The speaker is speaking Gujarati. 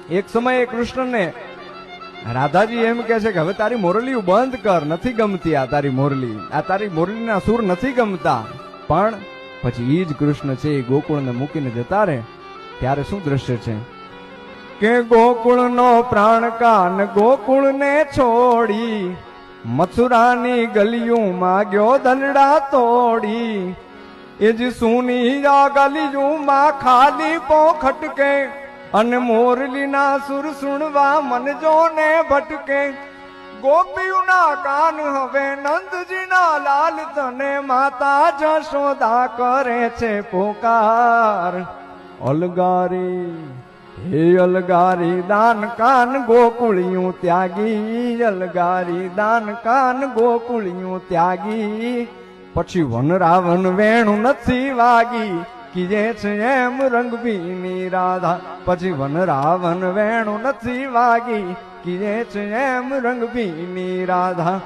એક સમયે કૃષ્ણને રાધાજી એમ કહે છે કે હવે તારી મોરલી બંધ કર, નથી ગમતી આ તારી મોરલી, આ તારી મોરલીના સુર નથી ગમતા. પણ પછી ઈ જ કૃષ્ણ છે એ ગોકુળને મૂકીને જતા રહે ત્યારે શું દ્રશ્ય છે કે ગોકુળનો પ્રાણ કાન ગોકુળને છોડી મથુરાની ગલીયું માં ગયો દંડા તોડી. એ જ સુની આ ગલીયું માં ખાલી પો ખટકે અને મોરલીના સુર સુણવા મન જોને ભટકે. ગોપીઓના કાન હવે નંદજીના લાલ તને માતા જશોદા કરે છે પોકાર. અલગારી હે અલગારી દાન કાન ગોકુળિયું ત્યાગી, અલગારી દાન કાન ગોકુળિયું ત્યાગી. પછી વન રાવણ વેણું નથી વાગી કીજે છે એમ રંગભીની રાધા. પછી વન રાવણ વેણું નથી વાગી કીજે છે એમ રંગભીની રાધા.